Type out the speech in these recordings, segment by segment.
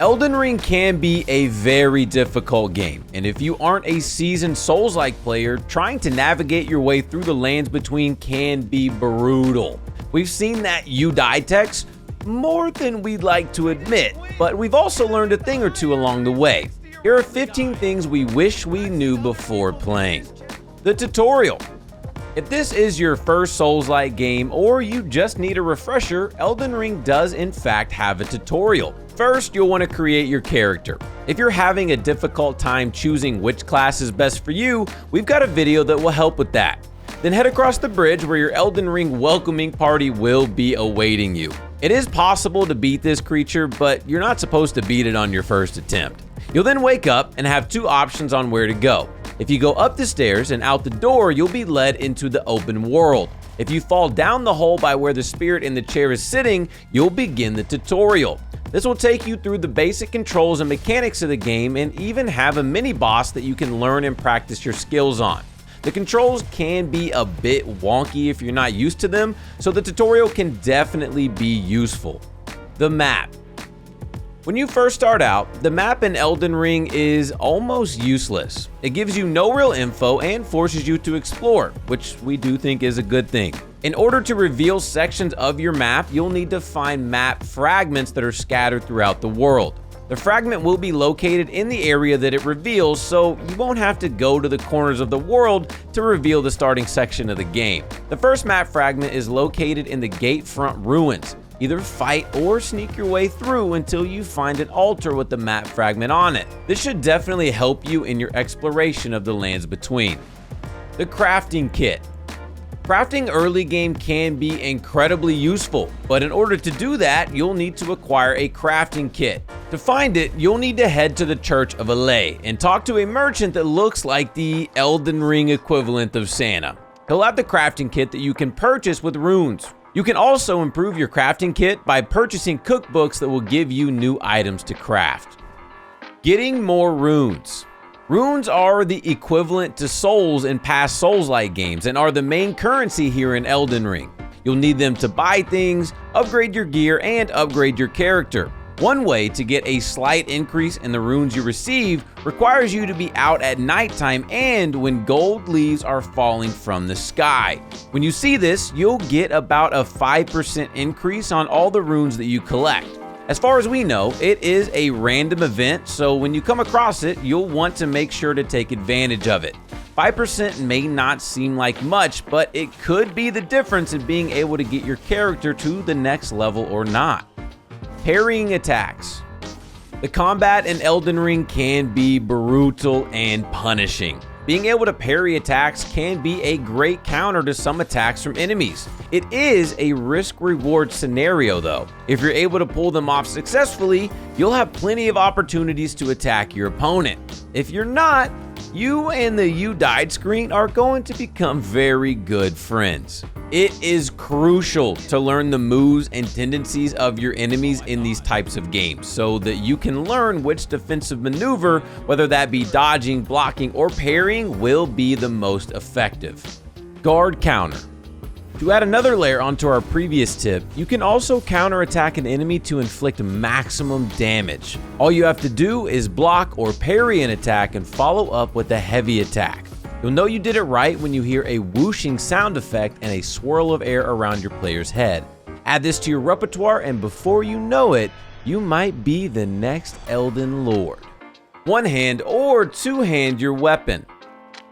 Elden Ring can be a very difficult game, and if you aren't a seasoned Souls-like player, trying to navigate your way through the lands between can be brutal. We've seen that you die text more than we'd like to admit, but we've also learned a thing or two along the way. Here are 15 things we wish we knew before playing. The tutorial. If this is your first Souls-like game or you just need a refresher, Elden Ring does in fact have a tutorial. First, you'll want to create your character. If you're having a difficult time choosing which class is best for you, we've got a video that will help with that. Then head across the bridge where your Elden Ring welcoming party will be awaiting you. It is possible to beat this creature, but you're not supposed to beat it on your first attempt. You'll then wake up and have two options on where to go. If you go up the stairs and out the door, you'll be led into the open world. If you fall down the hole by where the spirit in the chair is sitting, you'll begin the tutorial. This will take you through the basic controls and mechanics of the game and even have a mini boss that you can learn and practice your skills on. The controls can be a bit wonky if you're not used to them, so the tutorial can definitely be useful. The map. When you first start out, the map in Elden Ring is almost useless. It gives you no real info and forces you to explore, which we do think is a good thing. In order to reveal sections of your map, you'll need to find map fragments that are scattered throughout the world. The fragment will be located in the area that it reveals, so you won't have to go to the corners of the world to reveal the starting section of the game. The first map fragment is located in the gate front ruins. Either fight or sneak your way through until you find an altar with the map fragment on it. This should definitely help you in your exploration of the lands between. The crafting kit. Crafting early game can be incredibly useful, but in order to do that, you'll need to acquire a crafting kit. To find it, you'll need to head to the Church of Alay and talk to a merchant that looks like the Elden Ring equivalent of Santa. He'll have the crafting kit that you can purchase with runes. You can also improve your crafting kit by purchasing cookbooks that will give you new items to craft. Getting more runes. Runes are the equivalent to souls in past Souls-like games and are the main currency here in Elden Ring. You'll need them to buy things, upgrade your gear, and upgrade your character. One way to get a slight increase in the runes you receive requires you to be out at nighttime and when gold leaves are falling from the sky. When you see this, you'll get about a 5% increase on all the runes that you collect. As far as we know, it is a random event, so when you come across it, you'll want to make sure to take advantage of it. 5% may not seem like much, but it could be the difference in being able to get your character to the next level or not. Parrying attacks. The combat in Elden Ring can be brutal and punishing. Being able to parry attacks can be a great counter to some attacks from enemies. It is a risk-reward scenario though. If you're able to pull them off successfully, you'll have plenty of opportunities to attack your opponent. If you're not, you and the "you died" screen are going to become very good friends. It is crucial to learn the moves and tendencies of your enemies in these types of games so that you can learn which defensive maneuver, whether that be dodging, blocking, or parrying, will be the most effective. Guard counter. To add another layer onto our previous tip, you can also counterattack an enemy to inflict maximum damage. All you have to do is block or parry an attack and follow up with a heavy attack. You'll know you did it right when you hear a whooshing sound effect and a swirl of air around your player's head. Add this to your repertoire and before you know it, you might be the next Elden Lord. One-hand or two-hand your weapon.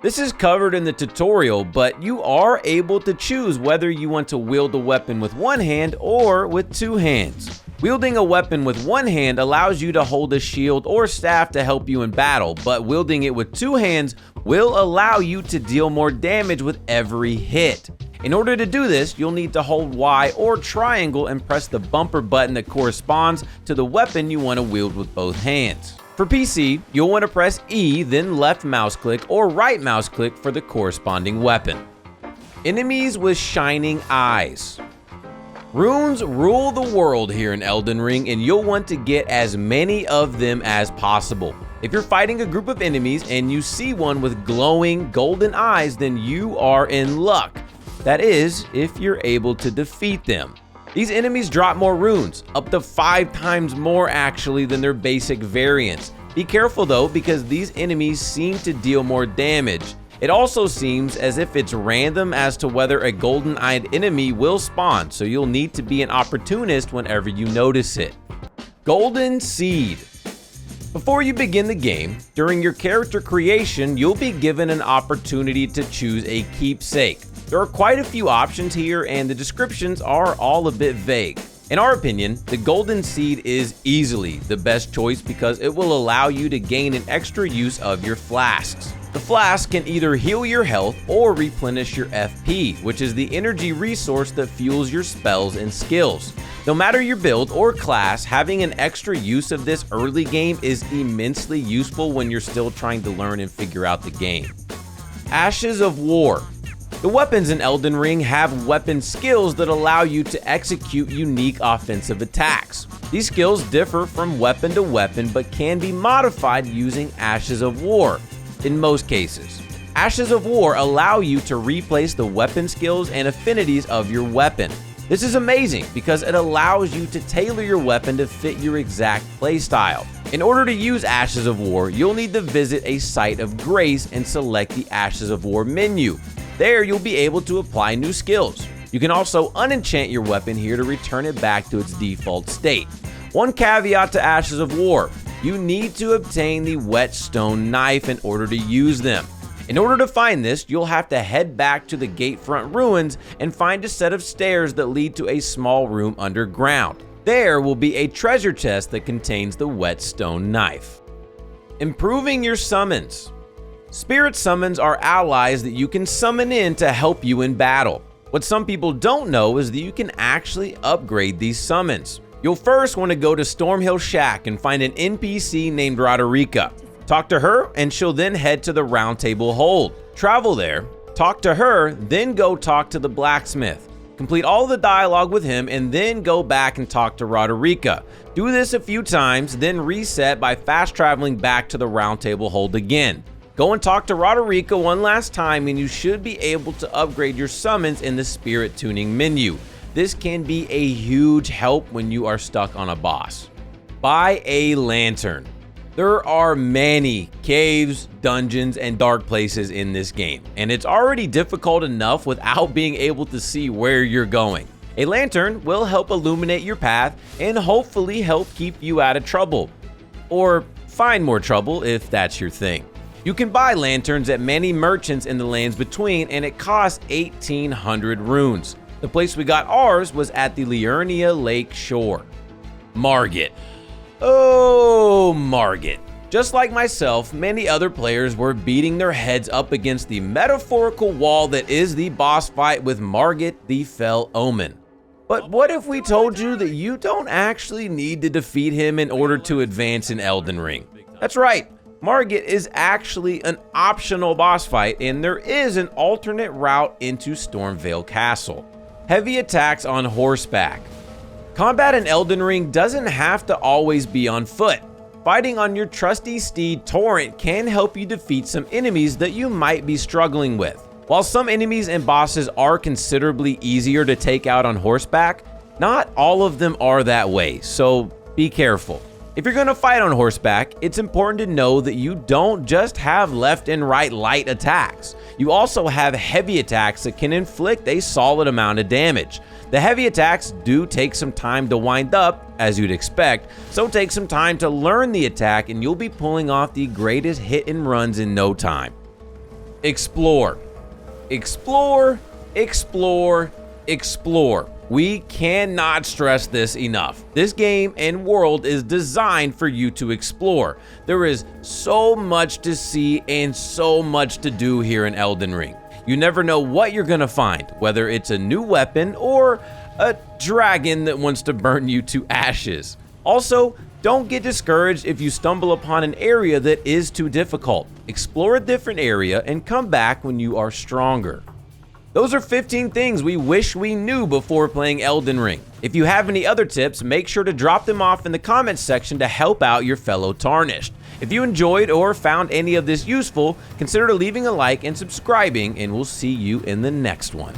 This is covered in the tutorial, but you are able to choose whether you want to wield the weapon with one hand or with two hands. Wielding a weapon with one hand allows you to hold a shield or staff to help you in battle, but wielding it with two hands will allow you to deal more damage with every hit. In order to do this, you'll need to hold Y or triangle and press the bumper button that corresponds to the weapon you want to wield with both hands. For PC, you'll want to press E, then left mouse click or right mouse click for the corresponding weapon. Enemies with shining eyes. Runes rule the world here in Elden Ring, and you'll want to get as many of them as possible. If you're fighting a group of enemies and you see one with glowing golden eyes, then you are in luck. That is, if you're able to defeat them. These enemies drop more runes, up to 5 times more actually than their basic variants. Be careful though, because these enemies seem to deal more damage. It also seems as if it's random as to whether a golden-eyed enemy will spawn, so you'll need to be an opportunist whenever you notice it. Golden Seed. Before you begin the game, during your character creation, you'll be given an opportunity to choose a keepsake. There are quite a few options here, and the descriptions are all a bit vague. In our opinion, the Golden Seed is easily the best choice because it will allow you to gain an extra use of your flasks. The flask can either heal your health or replenish your FP, which is the energy resource that fuels your spells and skills. No matter your build or class, having an extra use of this early game is immensely useful when you're still trying to learn and figure out the game. Ashes of War. The weapons in Elden Ring have weapon skills that allow you to execute unique offensive attacks. These skills differ from weapon to weapon but can be modified using Ashes of War. In most cases, Ashes of War allow you to replace the weapon skills and affinities of your weapon. This is amazing because it allows you to tailor your weapon to fit your exact playstyle. In order to use Ashes of War, you'll need to visit a Site of Grace and select the Ashes of War menu. There, you'll be able to apply new skills. You can also unenchant your weapon here to return it back to its default state. One caveat to Ashes of War: you need to obtain the whetstone knife in order to use them. In order to find this, you'll have to head back to the Gatefront ruins and find a set of stairs that lead to a small room underground. There will be a treasure chest that contains the whetstone knife. Improving your summons. Spirit summons are allies that you can summon in to help you in battle. What some people don't know is that you can actually upgrade these summons. You'll first want to go to Stormhill Shack and find an NPC named Riche. Talk to her and she'll then head to the Round Table Hold. Travel there, talk to her, then go talk to the blacksmith. Complete all the dialogue with him and then go back and talk to Riche. Do this a few times, then reset by fast traveling back to the Round Table Hold again. Go and talk to Riche one last time and you should be able to upgrade your summons in the spirit tuning menu. This can be a huge help when you are stuck on a boss. Buy a lantern. There are many caves, dungeons, and dark places in this game, and it's already difficult enough without being able to see where you're going. A lantern will help illuminate your path and hopefully help keep you out of trouble. Or find more trouble if that's your thing. You can buy lanterns at many merchants in the lands between, and it costs 1,800 runes. The place we got ours was at the Liurnia Lake Shore. Margit. Oh, Margit. Just like myself, many other players were beating their heads up against the metaphorical wall that is the boss fight with Margit the Fell Omen. But what if we told you that you don't actually need to defeat him in order to advance in Elden Ring? That's right. Margit is actually an optional boss fight, and there is an alternate route into Stormveil Castle. Heavy attacks on horseback. Combat in Elden Ring doesn't have to always be on foot. Fighting on your trusty steed Torrent can help you defeat some enemies that you might be struggling with. While some enemies and bosses are considerably easier to take out on horseback, not all of them are that way, so be careful. If you're going to fight on horseback, it's important to know that you don't just have left and right light attacks. You also have heavy attacks that can inflict a solid amount of damage. The heavy attacks do take some time to wind up, as you'd expect, so take some time to learn the attack and you'll be pulling off the greatest hit and runs in no time. Explore. Explore, explore, explore. We cannot stress this enough. This game and world is designed for you to explore. There is so much to see and so much to do here in Elden Ring. You never know what you're gonna find, whether it's a new weapon or a dragon that wants to burn you to ashes. Also, don't get discouraged if you stumble upon an area that is too difficult. Explore a different area and come back when you are stronger. Those are 15 things we wish we knew before playing Elden Ring. If you have any other tips, make sure to drop them off in the comments section to help out your fellow Tarnished. If you enjoyed or found any of this useful, consider leaving a like and subscribing, and we'll see you in the next one.